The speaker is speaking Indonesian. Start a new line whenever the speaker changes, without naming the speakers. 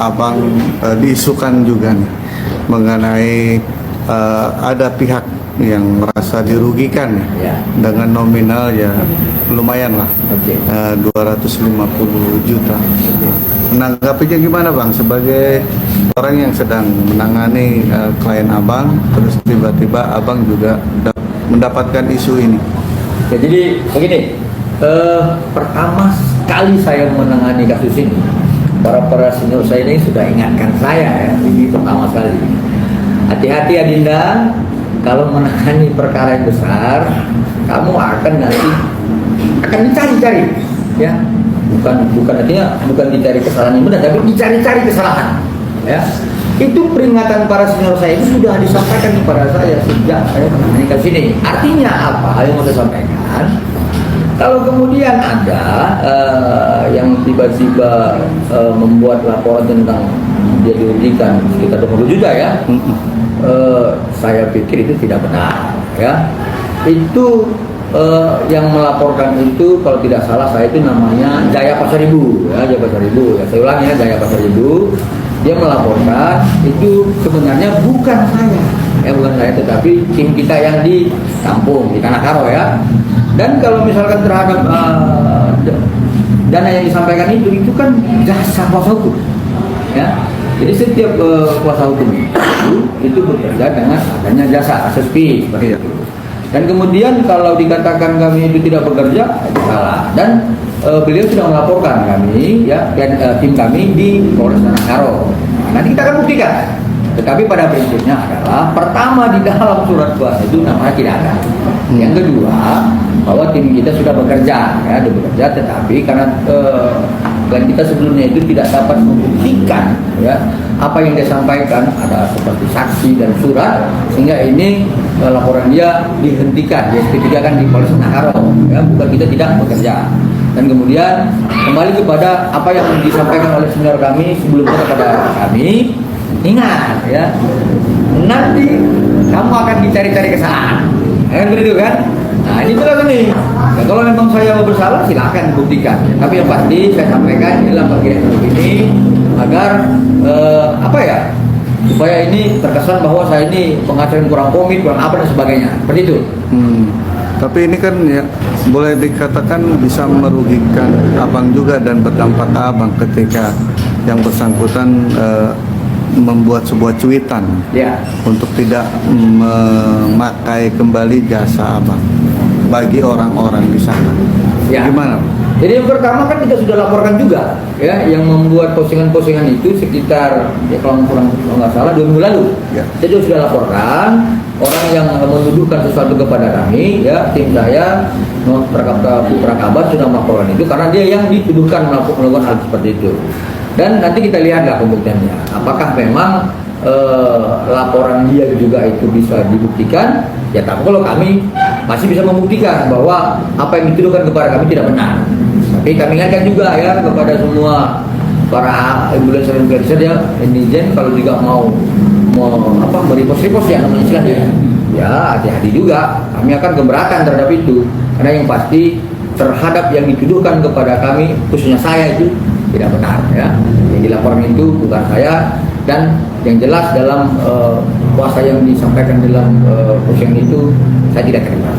abang diisukan juga nih mengenai ada pihak yang merasa dirugikan
Ya.
dengan nominal ya lumayan lah,
Oke.
250 juta. Menanggapinya gimana bang sebagai orang yang sedang menangani klien abang, terus tiba-tiba abang juga mendapatkan isu ini?
Ya, jadi begini, pertama kali saya menangani kasus ini, para senior saya ini sudah ingatkan saya ya, ini pertama kali. Hati-hati Adinda, kalau menangani perkara yang besar, kamu akan nanti akan dicari-cari, ya. Bukan artinya bukan dicari kesalahan yang benar, tapi dicari-cari kesalahan, ya. Itu peringatan para senior saya itu sudah disampaikan kepada saya sejak saya menangani kasus ini. Artinya apa yang mau saya sampaikan? Kalau kemudian ada yang tiba-tiba membuat laporan tentang dia dirugikan sekitar 20 juta ya, saya pikir itu tidak benar ya. Itu yang melaporkan itu kalau tidak salah saya itu namanya Jaya Pasaribu ya, Jaya Pasaribu ya, saya ulangi ya, Jaya Pasaribu. Dia melaporkan itu sebenarnya bukan saya ya, bukan saya, tetapi tim kita yang di kampung di Tanah ya. Dan kalau misalkan terhadap dana yang disampaikan itu kan jasa kuasa hukum ya. Jadi setiap kuasa hukum itu bekerja dengan adanya jasa access fee seperti itu. Dan kemudian kalau dikatakan kami itu tidak bekerja, itu salah. Dan beliau sudah melaporkan kami ya, dan tim kami di Polres Tanah. Nah, nanti kita akan buktikan. Tetapi pada prinsipnya adalah pertama di dalam surat kuasa itu namanya tidak ada. Yang kedua, bahwa tim kita sudah bekerja ya, tetapi karena dan kita sebelumnya itu tidak dapat membuktikan ya apa yang dia sampaikan, ada seperti saksi dan surat, sehingga ini laporan dia dihentikan, dia kan di Polres Tanah ya, bukan kita tidak bekerja. Dan kemudian kembali kepada apa yang disampaikan oleh senior kami sebelumnya kepada kami, ingat ya, nanti kamu akan dicari-cari kesalahan, kan begitu kan? Nah ini jelas nih. Nah, kalau memang saya bersalah silakan buktikan. Tapi yang pasti saya sampaikan dalam bagian ini agar supaya ini terkesan bahwa saya ini pengacara kurang komit, kurang apa dan sebagainya. Seperti itu.
Tapi ini kan ya boleh dikatakan bisa merugikan abang juga dan berdampak ke abang ketika yang bersangkutan membuat sebuah cuitan
Ya.
untuk tidak memakai kembali jasa abang bagi orang-orang di sana.
Ya.
Gimana?
Jadi yang pertama kan kita sudah laporkan juga ya, yang membuat postingan-postingan itu sekitar ya kalau nggak salah 2 minggu lalu.
Ya.
Jadi sudah laporkan orang yang menuduhkan sesuatu kepada kami ya, tim saya Putra Kabar sudah melaporkan itu karena dia yang dituduhkan melakukan hal seperti itu. Dan nanti kita lihatlah pembuktiannya. Apakah memang laporan dia juga itu bisa dibuktikan? Ya, tapi kalau kami masih bisa membuktikan bahwa apa yang dituduhkan kepada kami tidak benar. Tapi kami ingatkan juga ya kepada semua para influencer ya, netizen kalau juga mau meripos ya namanya istilahnya. Ya, hati-hati juga. Kami akan keberatan terhadap itu. Karena yang pasti terhadap yang dituduhkan kepada kami, khususnya saya itu tidak benar ya. Yang dilaporkan itu bukan saya, dan yang jelas dalam kuasa yang disampaikan dalam postingan itu saya tidak terima.